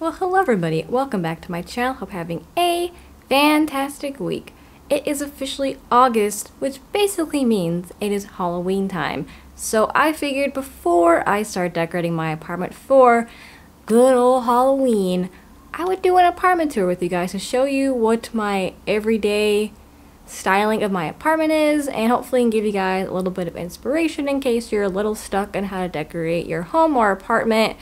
Well, hello everybody, welcome back to my channel. Hope you're having a fantastic week. It is officially August, which basically means it is Halloween time. So I figured before I start decorating my apartment for good old Halloween, I would do an apartment tour with you guys to show you what my everyday styling of my apartment is, and hopefully give you guys a little bit of inspiration in case you're a little stuck on how to decorate your home or apartment.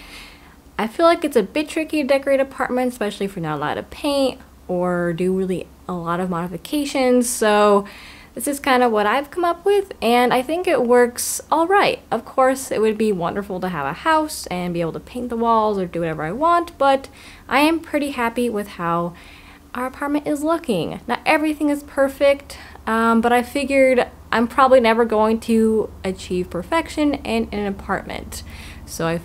I feel like it's a bit tricky to decorate apartments, especially if you're not allowed to paint or do really a lot of modifications. So this is kind of what I've come up with, and I think it works all right. Of course, it would be wonderful to have a house and be able to paint the walls or do whatever I want, but I am pretty happy with how our apartment is looking. Not everything is perfect, but I figured I'm probably never going to achieve perfection in an apartment. So I'm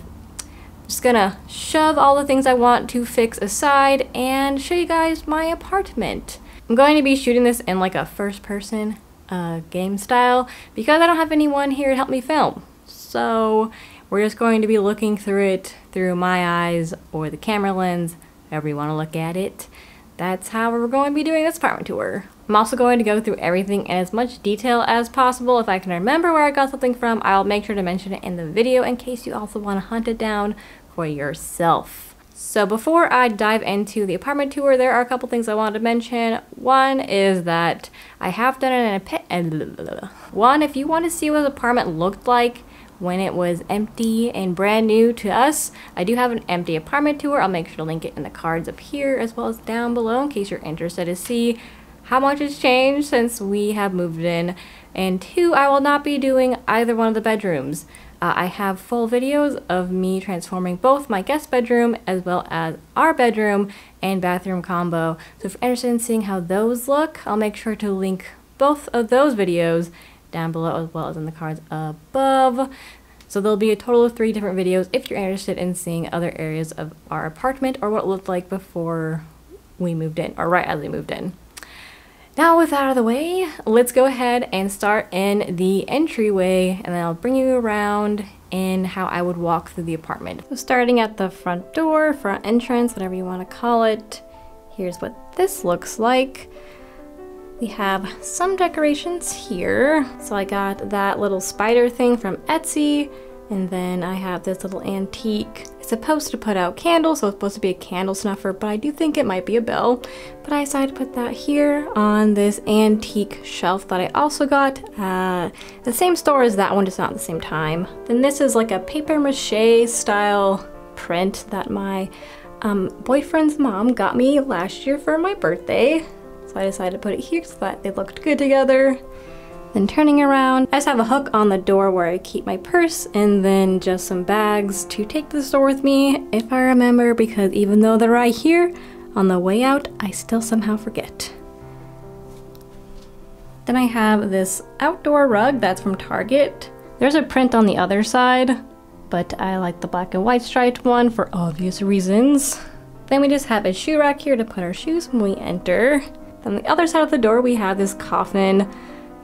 just gonna shove all the things I want to fix aside and show you guys my apartment. I'm going to be shooting this in like a first person game style because I don't have anyone here to help me film. So we're just going to be looking through it through my eyes or the camera lens, however you want to look at it. That's how we're going to be doing this apartment tour. I'm also going to go through everything in as much detail as possible. If I can remember where I got something from, I'll make sure to mention it in the video in case you also want to hunt it down for yourself. So before I dive into the apartment tour, there are a couple things I wanted to mention. One is that I have done if you want to see what the apartment looked like when it was empty and brand new to us, I do have an empty apartment tour. I'll make sure to link it in the cards up here as well as down below in case you're interested to see how much has changed since we have moved in. And two, I will not be doing either one of the bedrooms. I have full videos of me transforming both my guest bedroom as well as our bedroom and bathroom combo. So if you're interested in seeing how those look, I'll make sure to link both of those videos down below as well as in the cards above. So there'll be a total of 3 different videos if you're interested in seeing other areas of our apartment or what it looked like before we moved in, or right as we moved in. Now with that out of the way, let's go ahead and start in the entryway, and then I'll bring you around in how I would walk through the apartment. So starting at the front door, front entrance, whatever you want to call it, here's what this looks like. We have some decorations here. So I got that little spider thing from Etsy, and then I have this little antique. It's supposed to put out candles, so it's supposed to be a candle snuffer, but I do think it might be a bell. But I decided to put that here on this antique shelf that I also got at the same store as that one, just not at the same time. Then this is like a paper mache style print that my boyfriend's mom got me last year for my birthday. So I decided to put it here so that they looked good together. Then turning around, I just have a hook on the door where I keep my purse and then just some bags to take to the store with me if I remember, because even though they're right here, on the way out, I still somehow forget. Then I have this outdoor rug that's from Target. There's a print on the other side, but I like the black and white striped one for obvious reasons. Then we just have a shoe rack here to put our shoes when we enter. On the other side of the door, we have this coffin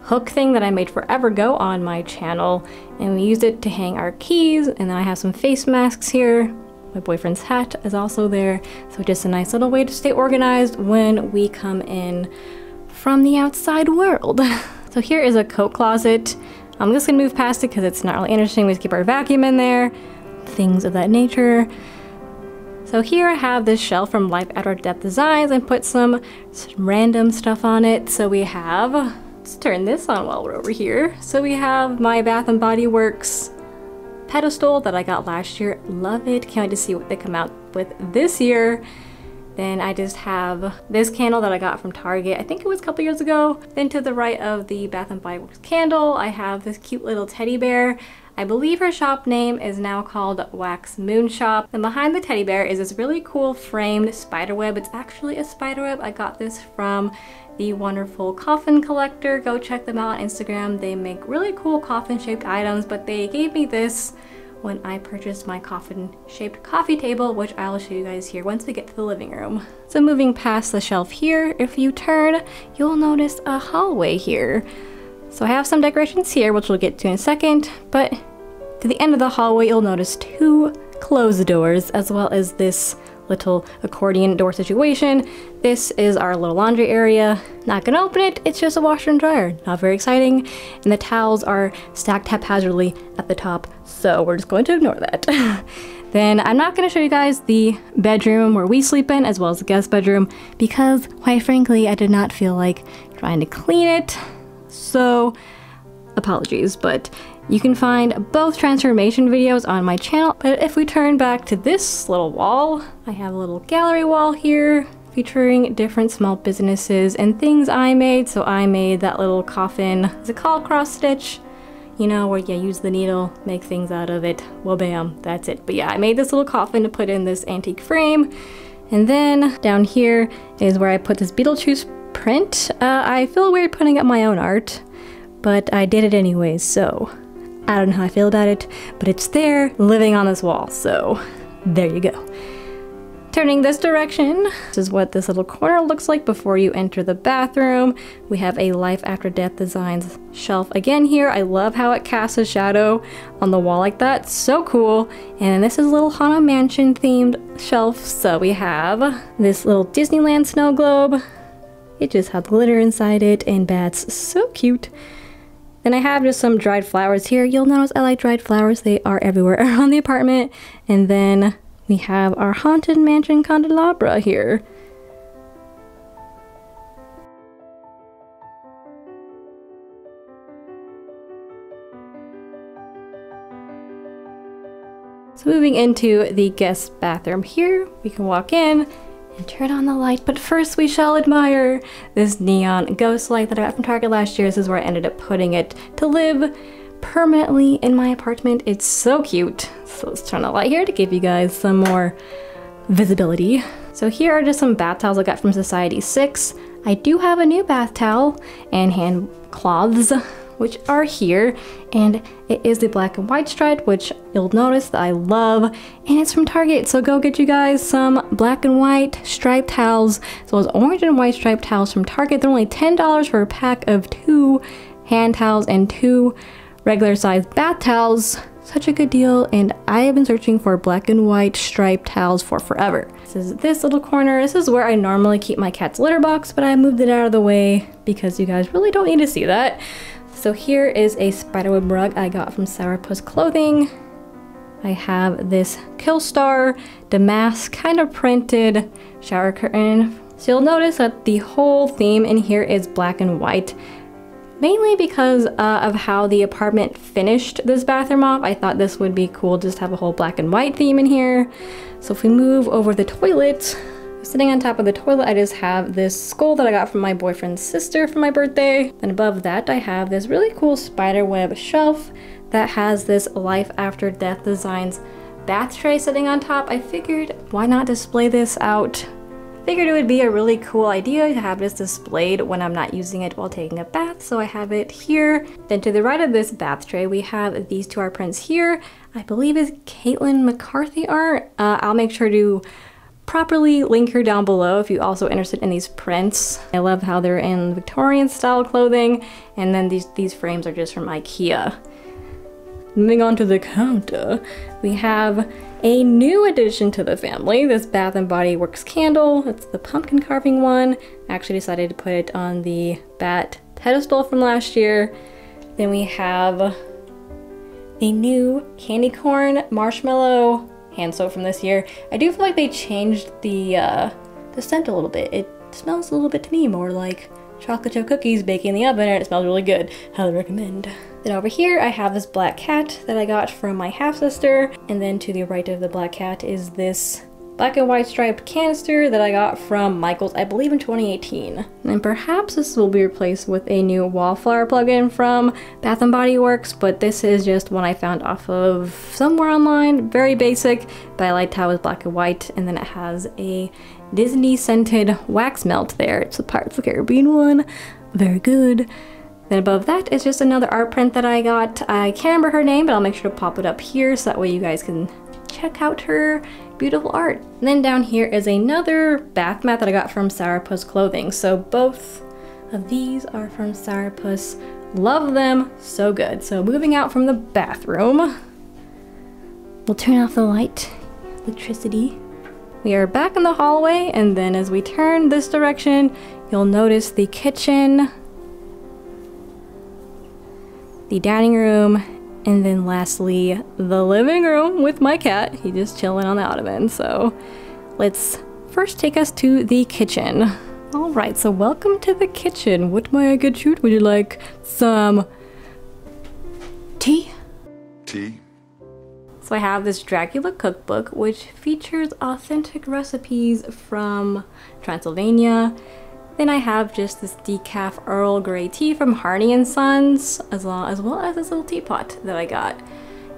hook thing that I made forever ago on my channel, and we used it to hang our keys. And then I have some face masks here. My boyfriend's hat is also there, so just a nice little way to stay organized when we come in from the outside world. So here is a coat closet. I'm just gonna move past it because it's not really interesting. We just keep our vacuum in there, things of that nature. So here I have this shelf from Life Outdoor Depth Designs and put some random stuff on it. So we have, let's turn this on while we're over here. So we have my Bath & Body Works pedestal that I got last year. Love it. Can't wait to see what they come out with this year. Then I just have this candle that I got from Target. I think it was a couple years ago. Then to the right of the Bath & Body Works candle, I have this cute little teddy bear. I believe her shop name is now called Wax Moon Shop. And behind the teddy bear is this really cool framed spider web. It's actually a spider web. I got this from the wonderful Coffin Collector. Go check them out on Instagram. They make really cool coffin shaped items, but they gave me this when I purchased my coffin shaped coffee table, which I'll show you guys here once we get to the living room. So moving past the shelf here, if you turn, you'll notice a hallway here. So I have some decorations here, which we'll get to in a second, but to the end of the hallway, you'll notice 2 closed doors, as well as this little accordion door situation. This is our little laundry area. Not gonna open it, it's just a washer and dryer. Not very exciting. And the towels are stacked haphazardly at the top, so we're just going to ignore that. Then I'm not gonna show you guys the bedroom where we sleep in, as well as the guest bedroom, because quite frankly, I did not feel like trying to clean it. So apologies, but you can find both transformation videos on my channel. But if we turn back to this little wall, I have a little gallery wall here featuring different small businesses and things I made. So I made that little coffin. Is it called cross stitch? You know, where you use the needle, make things out of it. Well, bam, that's it. But yeah, I made this little coffin to put in this antique frame. And then down here is where I put this Beetlejuice print. I feel weird putting up my own art, but I did it anyways, so I don't know how I feel about it, but it's there living on this wall, so there you go. Turning this direction, this is what this little corner looks like before you enter the bathroom. We have a Life After Death Designs shelf again here. I love how it casts a shadow on the wall like that, so cool. And this is a little Haunted Mansion themed shelf. So we have this little Disneyland snow globe. It just has glitter inside it and bats, so cute. Then I have just some dried flowers here. You'll notice I like dried flowers. They are everywhere around the apartment. And then we have our Haunted Mansion candelabra here. So moving into the guest bathroom here, we can walk in and turn on the light, but first we shall admire this neon ghost light that I got from Target last year. This is where I ended up putting it to live permanently in my apartment. It's so cute. So let's turn the light here to give you guys some more visibility. So here are just some bath towels I got from Society 6. I do have a new bath towel and hand cloths, which are here, and it is the black and white stripe, which you'll notice that I love, and it's from Target. So go get you guys some black and white striped towels, as well as orange and white striped towels from Target. They're only $10 for a pack of 2 hand towels and 2 regular sized bath towels. Such a good deal, and I have been searching for black and white striped towels for forever. This is this little corner. This is where I normally keep my cat's litter box, but I moved it out of the way because you guys really don't need to see that. So here is a spiderweb rug I got from Sourpuss Clothing. I have this Killstar damask kind of printed shower curtain. So you'll notice that the whole theme in here is black and white, mainly because of how the apartment finished this bathroom off. I thought this would be cool, just have a whole black and white theme in here. So if we move over the toilet, sitting on top of the toilet, I just have this skull that I got from my boyfriend's sister for my birthday. And above that, I have this really cool spiderweb shelf that has this Life After Death Designs bath tray sitting on top. I figured, why not display this out? Figured it would be a really cool idea to have this displayed when I'm not using it while taking a bath, so I have it here. Then to the right of this bath tray, we have these 2 art prints here. I believe is Caitlin McCarthy art. I'll make sure to properly link her down below if you're also interested in these prints. I love how they're in Victorian style clothing, and then these frames are just from IKEA. Moving on to the counter, we have a new addition to the family, this Bath & Body Works candle. It's the pumpkin carving one. I actually decided to put it on the bat pedestal from last year. Then we have the new candy corn marshmallow hand soap from this year. I do feel like they changed the scent a little bit. It smells a little bit to me more like chocolate chip cookies baking in the oven, and it smells really good. Highly recommend. Then over here I have this black cat that I got from my half-sister, and then to the right of the black cat is this black and white striped canister that I got from Michael's, I believe in 2018. And perhaps this will be replaced with a new wallflower plugin from Bath & Body Works, but this is just one I found off of somewhere online. Very basic, but I liked how it was black and white, and then it has a Disney scented wax melt there. It's the Pirates of the Caribbean one. Very good. Then above that is just another art print that I got. I can't remember her name, but I'll make sure to pop it up here so that way you guys can check out her beautiful art. And then down here is another bath mat that I got from Sourpuss Clothing. So both of these are from Sourpuss. Love them, so good. So moving out from the bathroom, we'll turn off the light, electricity. We are back in the hallway, and then as we turn this direction, you'll notice the kitchen, the dining room, and then lastly, the living room with my cat. He's just chilling on the ottoman. So let's first take us to the kitchen. All right, so welcome to the kitchen. What may I get you? Would you like some tea? Tea? So I have this Dracula cookbook, which features authentic recipes from Transylvania. Then I have just this decaf Earl Grey tea from Harney and Sons, as well as this little teapot that I got.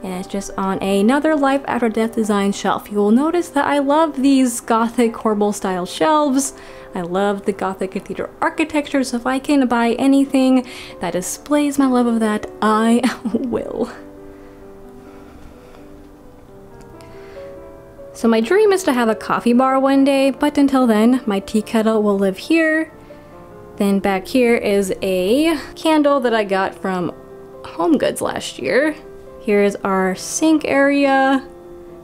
And it's just on another Life After Death design shelf. You will notice that I love these Gothic Horrible style shelves. I love the Gothic cathedral architecture, so if I can buy anything that displays my love of that, I will. So my dream is to have a coffee bar one day, but until then, my tea kettle will live here. Then back here is a candle that I got from Home Goods last year. Here's our sink area.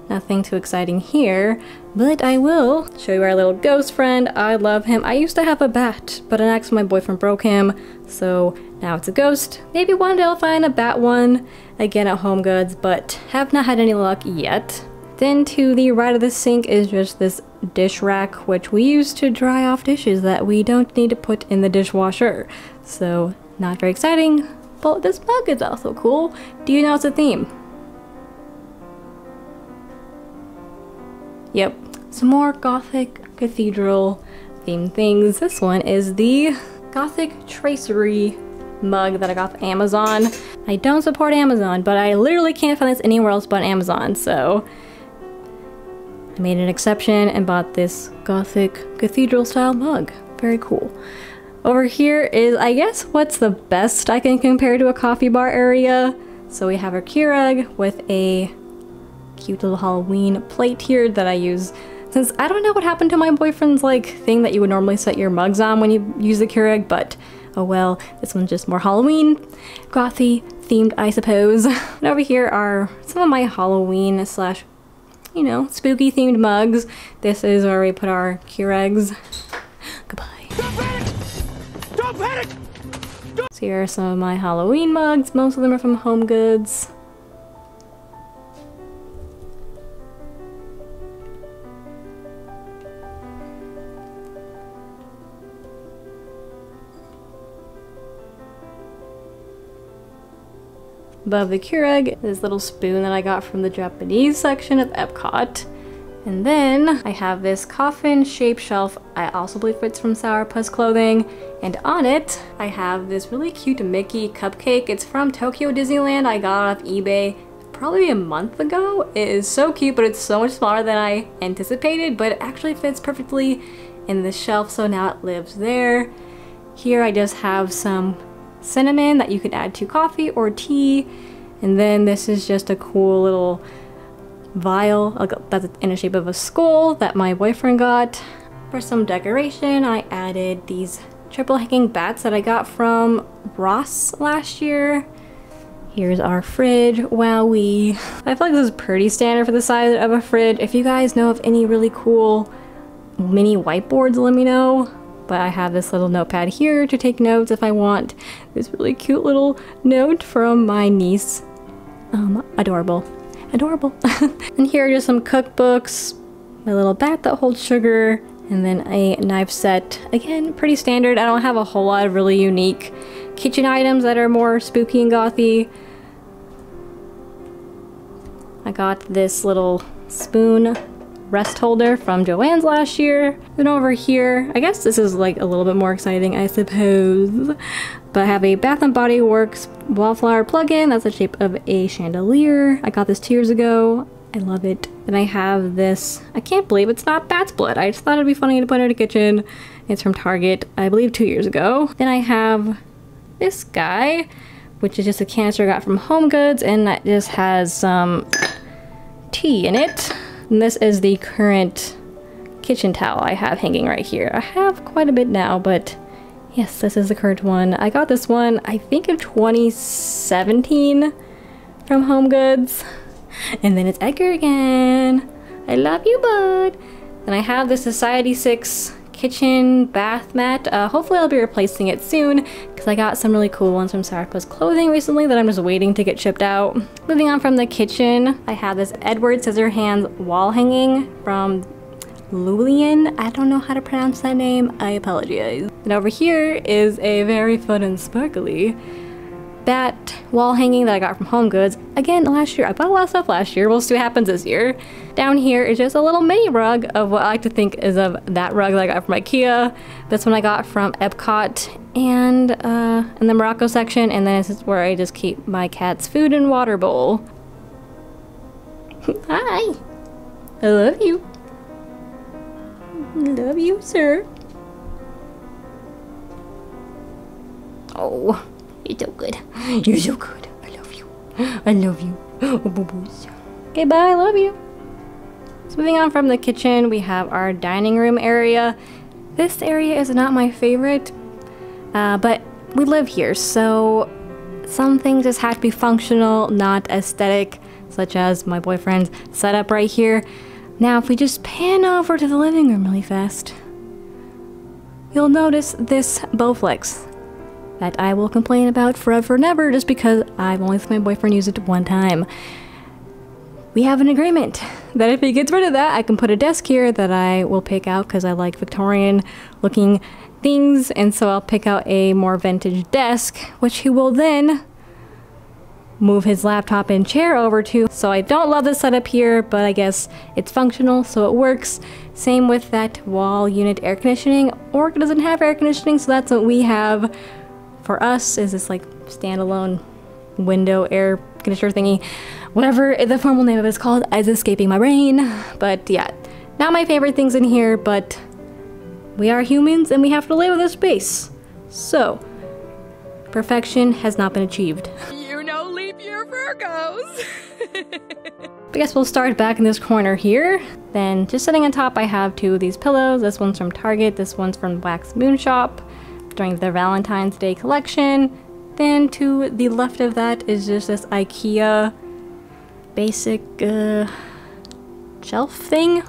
Nothing too exciting here, but I will show you our little ghost friend. I love him. I used to have a bat, but an ex my boyfriend broke him, so now it's a ghost. Maybe one day I'll find a bat one again at Home Goods, but have not had any luck yet. Then to the right of the sink is just this dish rack, which we use to dry off dishes that we don't need to put in the dishwasher. So not very exciting, but this mug is also cool. Do you know it's a theme? Yep, some more Gothic cathedral themed things. This one is the Gothic tracery mug that I got from Amazon. I don't support Amazon, but I literally can't find this anywhere else but Amazon, so I made an exception and bought this Gothic cathedral style mug. Very cool. Over here is, I guess, what's the best I can compare to a coffee bar area. So we have our Keurig with a cute little Halloween plate here that I use, since I don't know what happened to my boyfriend's like thing that you would normally set your mugs on when you use the Keurig, but oh well, this one's just more Halloween gothy themed, I suppose. And over here are some of my Halloween slash, you know, spooky themed mugs. This is where we put our Keurigs. Goodbye. Don't panic! Don't panic! So here are some of my Halloween mugs. Most of them are from Home Goods. Above the Keurig, this little spoon that I got from the Japanese section of Epcot. And then I have this coffin-shaped shelf. I also believe it's from Sourpuss Clothing. And on it, I have this really cute Mickey cupcake. It's from Tokyo Disneyland. I got it off eBay probably a month ago. It is so cute, but it's so much smaller than I anticipated, but it actually fits perfectly in the shelf, so now it lives there. Here I just have some cinnamon that you can add to coffee or tea, and then this is just a cool little vial that's in the shape of a skull that my boyfriend got. For some decoration, I added these triple hanging bats that I got from Ross last year. Here's our fridge. Wowee. I feel like this is pretty standard for the size of a fridge. If you guys know of any really cool mini whiteboards, let me know. But I have this little notepad here to take notes if I want. This really cute little note from my niece. Adorable. Adorable. And here are just some cookbooks, my little bat that holds sugar, and then a knife set. Again, pretty standard. I don't have a whole lot of really unique kitchen items that are more spooky and gothy. I got this little spoon rest holder from Joann's last year. Then over here, I guess this is like a little bit more exciting, I suppose. But I have a Bath & Body Works wallflower plug-in. That's the shape of a chandelier. I got this 2 years ago. I love it. Then I have this, I can't believe it's not bat's blood. I just thought it'd be funny to put in the kitchen. It's from Target, I believe 2 years ago. Then I have this guy, which is just a canister I got from Home Goods, and that just has some tea in it. And this is the current kitchen towel I have hanging right here. I have quite a bit now, but yes, this is the current one. I got this one, I think in 2017 from Home Goods. And then it's Edgar again. I love you, bud. Then I have the Society 6 kitchen bath mat. Hopefully I'll be replacing it soon because I got some really cool ones from Sarah's Clothing recently that I'm just waiting to get shipped out. Moving on from the kitchen, I have this Edward Scissorhands wall hanging from Lulian. I don't know how to pronounce that name. I apologize. And over here is a very fun and sparkly bat wall hanging that I got from HomeGoods. Again, last year. I bought a lot of stuff last year. We'll see what happens this year. Down here is just a little mini rug of what I like to think is of that rug that I got from IKEA. This one I got from Epcot and in the Morocco section. And then this is where I just keep my cat's food and water bowl. Hi. I love you. Love you, sir. Oh. You're so good. You're so good. I love you. I love you. Oh, boo-boos. Okay, bye. I love you. So moving on from the kitchen, we have our dining room area. This area is not my favorite, but we live here, so some things just have to be functional, not aesthetic, such as my boyfriend's setup right here. Now, if we just pan over to the living room really fast, you'll notice this Bowflex that I will complain about forever and ever just because I've only seen my boyfriend use it one time. We have an agreement that if he gets rid of that, I can put a desk here that I will pick out because I like Victorian looking things, and so I'll pick out a more vintage desk, which he will then move his laptop and chair over to. So I don't love this setup here, but I guess it's functional, so it works. Same with that wall unit air conditioning. Orc doesn't have air conditioning, so that's what we have. For us is this like standalone window air conditioner thingy. Whatever the formal name of it is called is escaping my brain. But yeah, not my favorite things in here, but we are humans and we have to live with this space. So, perfection has not been achieved. You know, leap year Virgos. I guess we'll start back in this corner here. Then just sitting on top I have two of these pillows. This one's from Target, this one's from Wax Moon Shop during the Valentine's Day collection. Then to the left of that is just this IKEA basic shelf thing?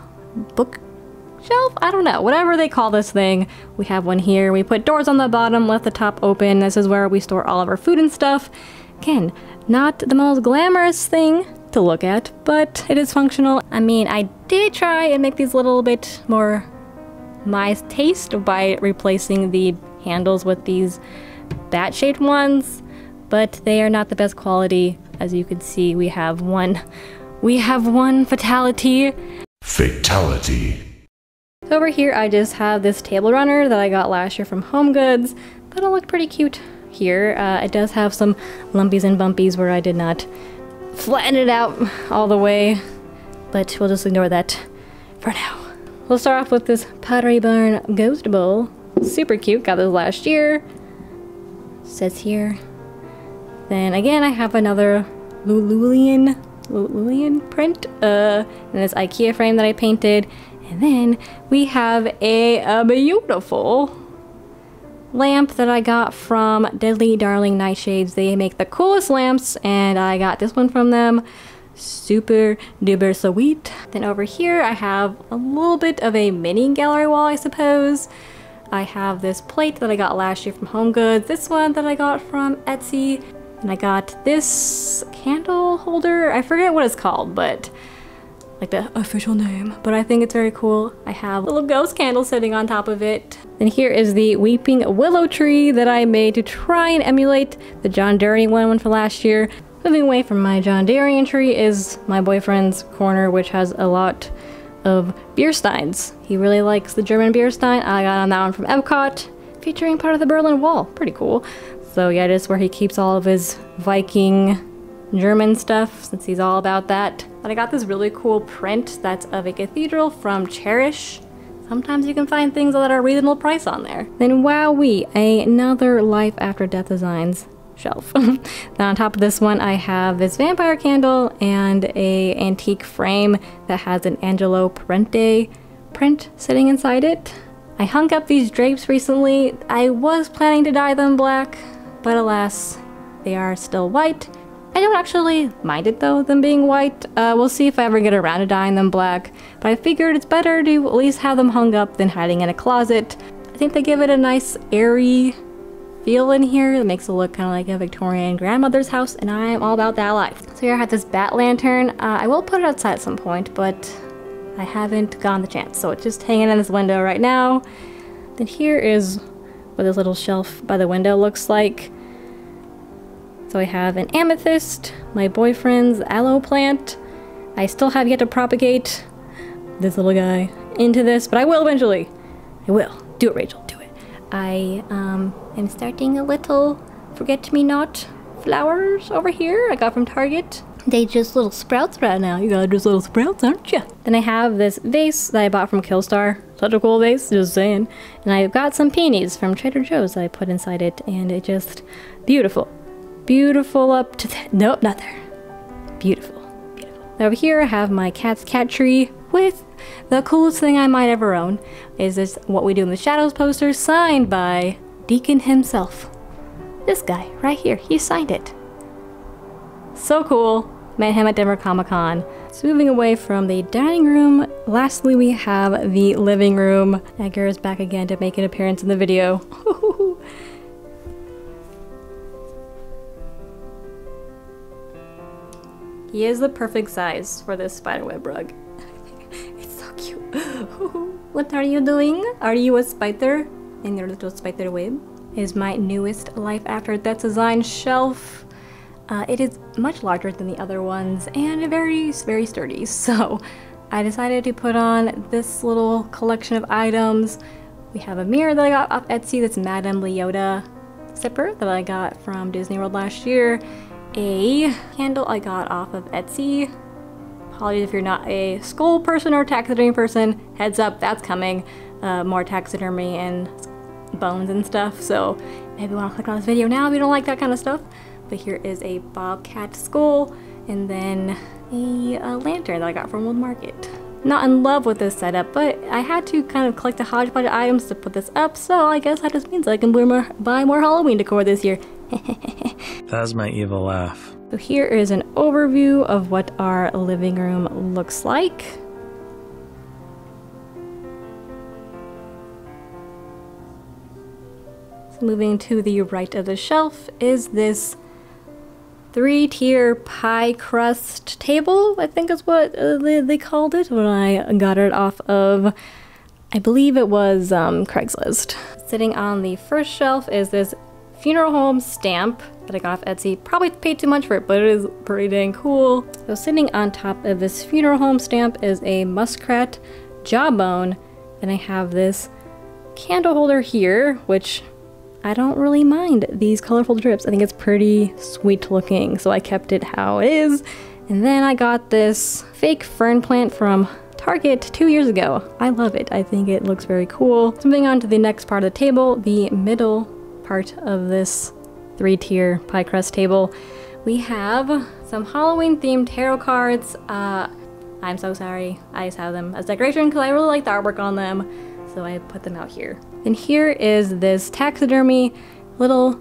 Bookshelf? I don't know. Whatever they call this thing. We have one here. We put doors on the bottom, left the top open. This is where we store all of our food and stuff. Again, not the most glamorous thing to look at, but it is functional. I mean, I did try and make these a little bit more my taste by replacing the handles with these bat-shaped ones, but they are not the best quality. As you can see, we have one fatality. Fatality. So over here I just have this table runner that I got last year from HomeGoods. That'll look pretty cute here. It does have some lumpies and bumpies where I did not flatten it out all the way, but we'll just ignore that for now. We'll start off with this Pottery Barn Ghost Bowl. Super cute, got this last year. Says here. Then again, I have another Lulian print, and this IKEA frame that I painted. And then we have a beautiful lamp that I got from Deadly Darling Nightshades. They make the coolest lamps, and I got this one from them. Super duper sweet. Then over here I have a little bit of a mini gallery wall, I suppose. I have this plate that I got last year from HomeGoods, this one that I got from Etsy, and I got this candle holder. I forget what it's called, but like the official name, but I think it's very cool. I have a little ghost candle sitting on top of it. And here is the weeping willow tree that I made to try and emulate the John Durian one from last year. Moving away from my John Durian tree is my boyfriend's corner, which has a lot of beer steins. He really likes the German beer stein. I got on that one from Epcot, featuring part of the Berlin Wall. Pretty cool. So yeah, this is where he keeps all of his Viking German stuff, since he's all about that. But I got this really cool print that's of a cathedral from Cherish. Sometimes you can find things that are a reasonable price on there. Then wowee, another Life After Death Designs shelf. Then on top of this one I have this vampire candle and a antique frame that has an Angelo Parente print sitting inside it. I hung up these drapes recently. I was planning to dye them black, but alas, they are still white I don't actually mind it though, them being white. We'll see if I ever get around to dyeing them black, but I figured it's better to at least have them hung up than hiding in a closet. I think they give it a nice airy feel in here. It makes it look kind of like a Victorian grandmother's house, and I'm all about that life. So here I have this bat lantern. I will put it outside at some point, but I haven't gotten the chance, so it's just hanging in this window right now. Then here is what this little shelf by the window looks like. So I have an amethyst, my boyfriend's aloe plant. I still have yet to propagate this little guy into this, but I will eventually. I will. Do it, Rachel, do it. I am starting a little forget-me-not flowers over here I got from Target. They just little sprouts right now. You got just little sprouts, aren't you? Then I have this vase that I bought from Killstar. Such a cool vase, just saying. And I've got some peonies from Trader Joe's that I put inside it, and it just beautiful. Beautiful up to that. Nope, not there. Beautiful, beautiful. Over here I have my cat's cat tree with the coolest thing I might ever own. Is this What We Do in the Shadows poster signed by Deacon himself. This guy right here, he signed it. So cool. Met him at Denver Comic Con. So moving away from the dining room, lastly we have the living room. Edgar is back again to make an appearance in the video. He is the perfect size for this spiderweb rug. It's so cute. What are you doing? Are you a spider in your little spider web? Is my newest Life After Death design shelf. It is much larger than the other ones and very, very sturdy. So I decided to put on this little collection of items. We have a mirror that I got off Etsy that's Madame Leota zipper that I got from Disney World last year. A candle I got off of Etsy. Apologies if you're not a skull person or taxidermy person. Heads up, that's coming. More taxidermy and bones and stuff. So maybe you want to click on this video now if you don't like that kind of stuff. But here is a bobcat skull and then a lantern that I got from World Market. Not in love with this setup, but I had to kind of collect a hodgepodge of items to put this up, so I guess that just means I can buy more Halloween decor this year. That's my evil laugh. So here is an overview of what our living room looks like. So moving to the right of the shelf is this 3-tier pie crust table, I think is what they called it when I got it off of, I believe it was Craigslist. Sitting on the first shelf is this funeral home stamp that I got off Etsy. Probably paid too much for it, but it is pretty dang cool. So sitting on top of this funeral home stamp is a muskrat jawbone. Then I have this candle holder here, which I don't really mind these colorful drips. I think it's pretty sweet looking, so I kept it how it is. And then I got this fake fern plant from Target 2 years ago. I love it. I think it looks very cool. So moving on to the next part of the table, the middle part of this 3-tier pie crust table, we have some Halloween themed tarot cards. I'm so sorry. I just have them as decoration because I really like the artwork on them, so I put them out here. And here is this taxidermy little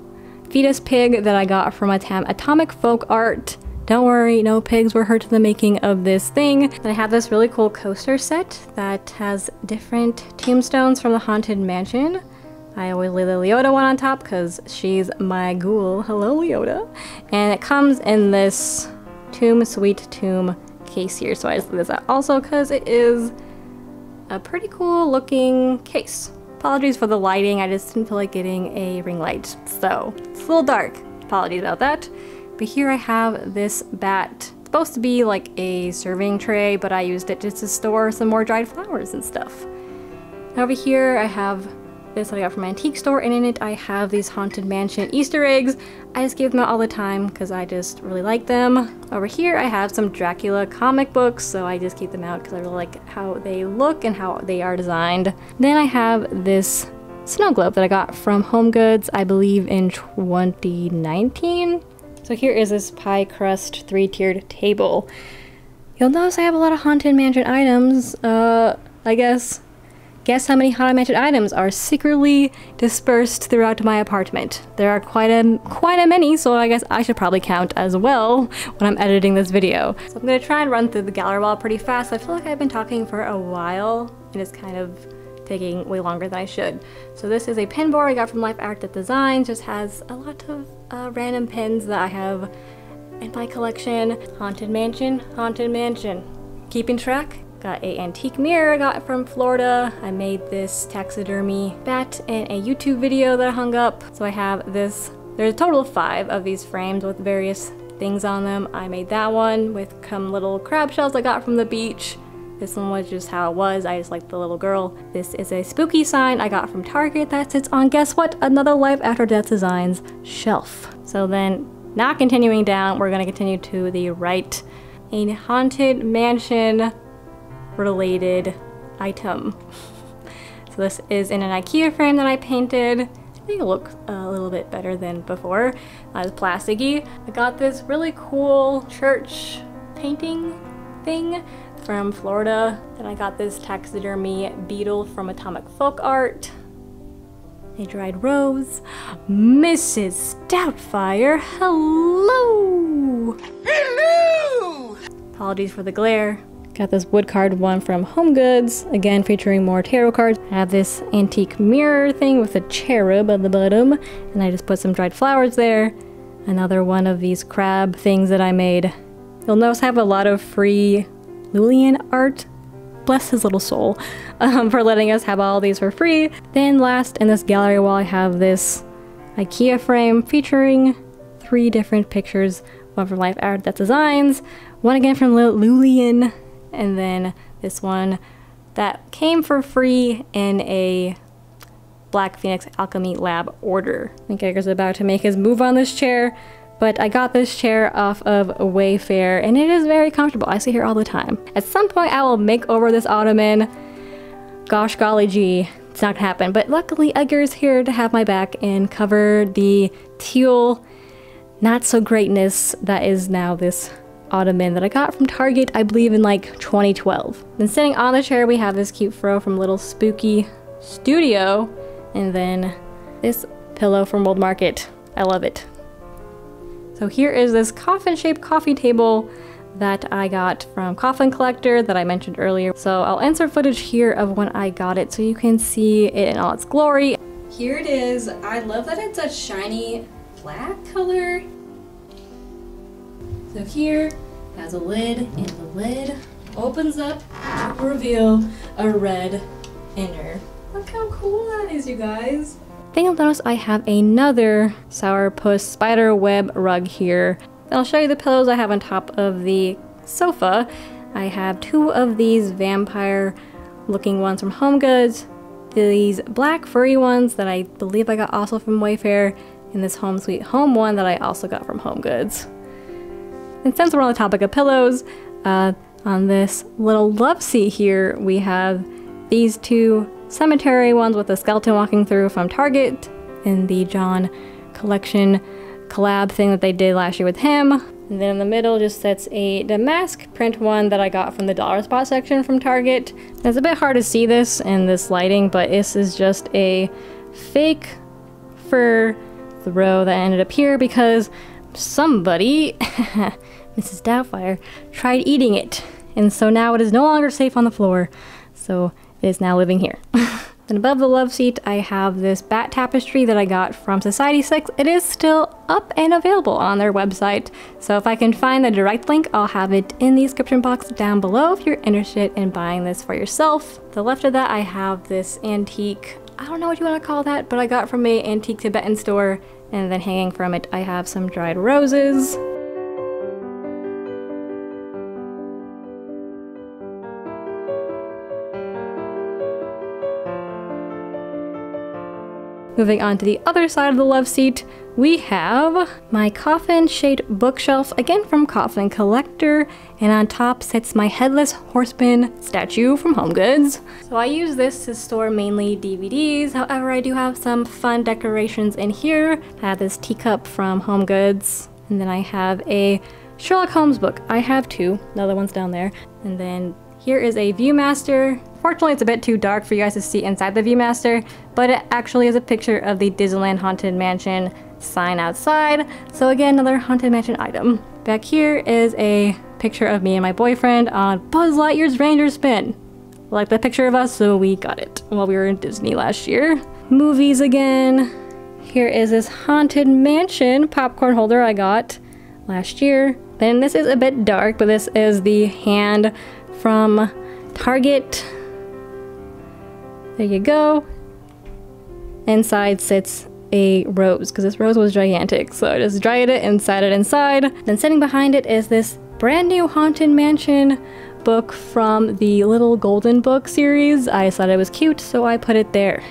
fetus pig that I got from Atomic Folk Art. Don't worry, no pigs were hurt in the making of this thing. And I have this really cool coaster set that has different tombstones from the Haunted Mansion. I always lay the Leota one on top because she's my ghoul. Hello, Leota. And it comes in this Sweet Tomb case here. So I just leave this out also because it is a pretty cool looking case. Apologies for the lighting, I just didn't feel like getting a ring light, so it's a little dark. Apologies about that. But here I have this bat. It's supposed to be like a serving tray, but I used it just to store some more dried flowers and stuff. Over here I have this that I got from my antique store, and in it I have these Haunted Mansion Easter eggs. I just give them out all the time because I just really like them. Over here I have some Dracula comic books, so I just keep them out because I really like how they look and how they are designed. Then I have this snow globe that I got from Home Goods, I believe in 2019. So here is this pie crust 3-tiered table. You'll notice I have a lot of Haunted Mansion items. I guess guess how many Haunted Mansion items are secretly dispersed throughout my apartment? There are quite a many, so I guess I should probably count as well when I'm editing this video. So I'm gonna try and run through the gallery wall pretty fast. I feel like I've been talking for a while and it's kind of taking way longer than I should. So this is a pin board I got from Life Art That Designs. Just has a lot of random pins that I have in my collection. Haunted Mansion, Haunted Mansion. Keeping track. Got a antique mirror I got from Florida. I made this taxidermy bat in a YouTube video that I hung up. So I have this, there's a total of 5 of these frames with various things on them. I made that one with some little crab shells I got from the beach. This one was just how it was. I just liked the little girl. This is a spooky sign I got from Target that sits on, guess what? Another Life After Death Designs shelf. So then, now continuing down, we're gonna continue to the right. A Haunted Mansion related item. So this is in an IKEA frame that I painted. I think it looks a little bit better than before. It's plasticky. I got this really cool church painting thing from Florida. Then I got this taxidermy beetle from Atomic Folk Art. A dried rose. Mrs. Doubtfire, hello! Hello! Apologies for the glare. Got this wood card one from Home Goods, again featuring more tarot cards. I have this antique mirror thing with a cherub at the bottom, and I just put some dried flowers there. Another one of these crab things that I made. You'll notice I have a lot of free Lulian art. Bless his little soul for letting us have all these for free. Then last in this gallery wall I have this IKEA frame featuring 3 different pictures. One from Life Art That Designs, one again from Lulian, and then this one that came for free in a Black Phoenix Alchemy Lab order. I think Edgar's about to make his move on this chair. But I got this chair off of Wayfair and it is very comfortable. I sit here all the time. At some point I will make over this ottoman. Gosh golly gee, it's not gonna happen. But luckily Edgar's here to have my back and cover the teal not so greatness that is now this ottoman that I got from Target, I believe in like 2012. Then sitting on the chair we have this cute fro from Little Spooky Studio, and then this pillow from World Market. I love it. So here is this coffin-shaped coffee table that I got from Coffin Collector that I mentioned earlier. So I'll insert footage here of when I got it so you can see it in all its glory. Here it is. I love that it's a shiny black color. So here it has a lid, and the lid opens up to reveal a red inner. Look how cool that is, you guys. Then you'll notice I have another sourpuss spider web rug here. I'll show you the pillows I have on top of the sofa. I have 2 of these vampire looking ones from Home Goods, these black furry ones that I believe I got also from Wayfair, and this Home Sweet Home one that I also got from Home Goods. And since we're on the topic of pillows, on this little love seat here we have these 2 cemetery ones with a skeleton walking through from Target in the John collection collab thing that they did last year with him. And then in the middle just sits a damask print one that I got from the dollar spot section from Target. It's a bit hard to see this in this lighting, but this is just a fake fur throw that ended up here because somebody, Mrs. Doubtfire, tried eating it. And so now it is no longer safe on the floor. So it is now living here. And above the love seat, I have this bat tapestry that I got from Society 6. It is still up and available on their website. So if I can find the direct link, I'll have it in the description box down below if you're interested in buying this for yourself. To the left of that, I have this antique, I don't know what you want to call that, but I got from a antique Tibetan store. And then hanging from it, I have some dried roses. Moving on to the other side of the love seat, we have my coffin-shaped bookshelf, again from Coffin Collector, and on top sits my headless horseman statue from Home Goods. So I use this to store mainly DVDs, however I do have some fun decorations in here. I have this teacup from Home Goods, and then I have a Sherlock Holmes book. I have 2, the other one's down there. And then here is a Viewmaster Fortunately, it's a bit too dark for you guys to see inside the Viewmaster, but it actually is a picture of the Disneyland Haunted Mansion sign outside. So again, another Haunted Mansion item. Back here is a picture of me and my boyfriend on Buzz Lightyear's Ranger Spin. Like the picture of us, so we got it while we were in Disney last year. Movies again. Here is this Haunted Mansion popcorn holder I got last year. Then this is a bit dark, but this is the hand from Target. There you go. Inside sits a rose, because this rose was gigantic, so I just dried it and sat it inside. Then sitting behind it is this brand new Haunted Mansion book from the Little Golden Book series. I thought it was cute, so I put it there.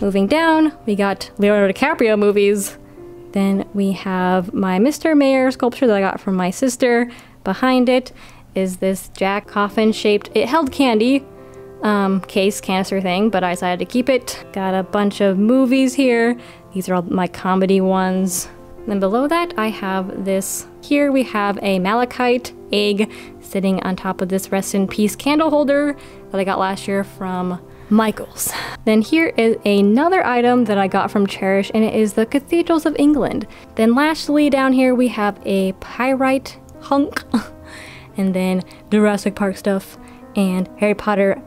Moving down, we got Leonardo DiCaprio movies. Then we have my Mr. Mayor sculpture that I got from my sister. Behind it is this Jack coffin shaped, it held candy, canister thing, but I decided to keep it. Got a bunch of movies here. These are all my comedy ones. Then below that I have this. Here we have a malachite egg sitting on top of this rest in peace candle holder that I got last year from Michael's. Then here is another item that I got from Cherish, and it is the Cathedrals of England. Then lastly down here we have a pyrite hunk and then Jurassic Park stuff and Harry Potter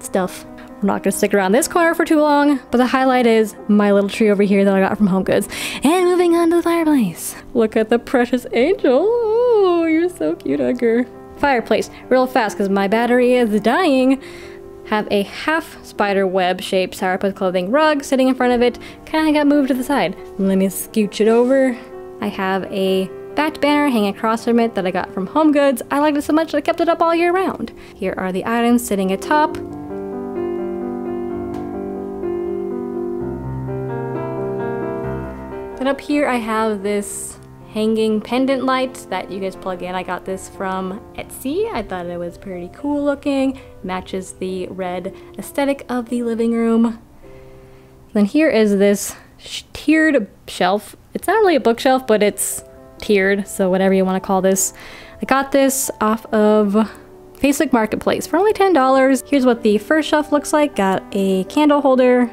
stuff. I'm not gonna stick around this corner for too long, but the highlight is my little tree over here that I got from Home Goods. And moving on to the fireplace. Look at the precious angel. Oh, you're so cute, Edgar. Fireplace, real fast because my battery is dying. Have a half spider web shaped sourpuss clothing rug sitting in front of it. Kind of got moved to the side. Let me scooch it over. I have a bat banner hanging across from it that I got from Home Goods. I liked it so much that I kept it up all year round. Here are the items sitting atop. Then up here I have this hanging pendant light that you guys plug in. I got this from Etsy. I thought it was pretty cool looking. Matches the red aesthetic of the living room. Then here is this tiered shelf. It's not really a bookshelf, but it's tiered, so whatever you want to call this. I got this off of Facebook Marketplace for only $10. Here's what the first shelf looks like. Got a candle holder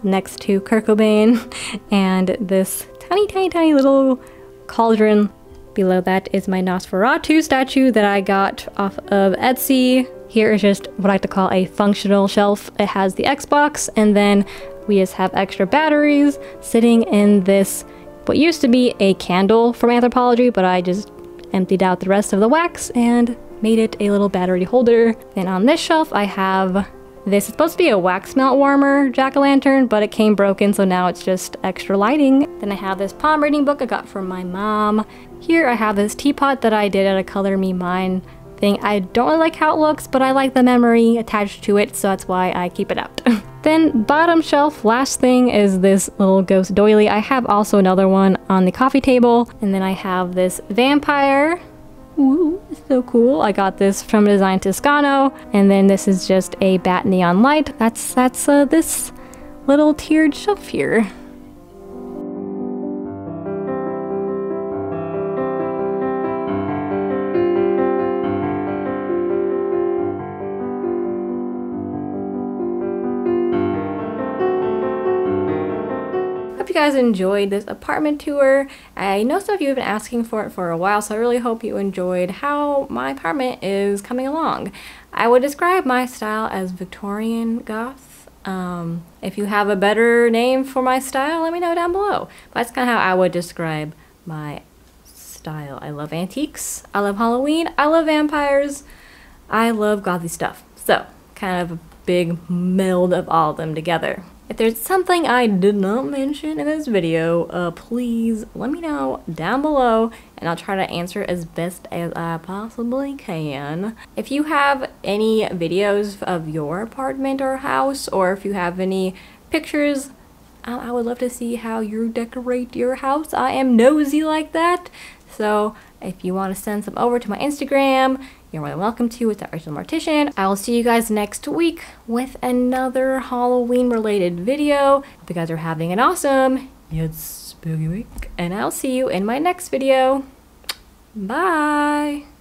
next to Kurt Cobain and this tiny little cauldron. Below that is my Nosferatu statue that I got off of Etsy. Here is just what I like to call a functional shelf. It has the Xbox, and then we just have extra batteries sitting in this, what used to be a candle from Anthropology, but I just emptied out the rest of the wax and made it a little battery holder. And on this shelf I have this. It's supposed to be a wax melt warmer jack-o'-lantern, but it came broken, so now it's just extra lighting. Then I have this palm reading book I got from my mom. Here I have this teapot that I did at a Color Me Mine thing. I don't really like how it looks, but I like the memory attached to it, so that's why I keep it out. Then bottom shelf, last thing, is this little ghost doily. I have also another one on the coffee table, and then I have this vampire. Ooh, so cool. I got this from Design Toscano, and then this is just a bat neon light. That's this little tiered shelf here. Hope you guys enjoyed this apartment tour. I know some of you have been asking for it for a while, so I really hope you enjoyed how my apartment is coming along. I would describe my style as Victorian-Goth. If you have a better name for my style, let me know down below. But that's kind of how I would describe my style. I love antiques, I love Halloween, I love vampires, I love gothy stuff. So, kind of a big meld of all of them together. If there's something I did not mention in this video, please let me know down below, and I'll try to answer as best as I possibly can. If you have any videos of your apartment or house, or if you have any pictures, I would love to see how you decorate your house. I am nosy like that. So if you want to send some over to my Instagram, you're more than welcome to. It's at Rachel Mortician. I will see you guys next week with another Halloween related video. Hope you guys are having an awesome yet spooky week, and I'll see you in my next video. Bye!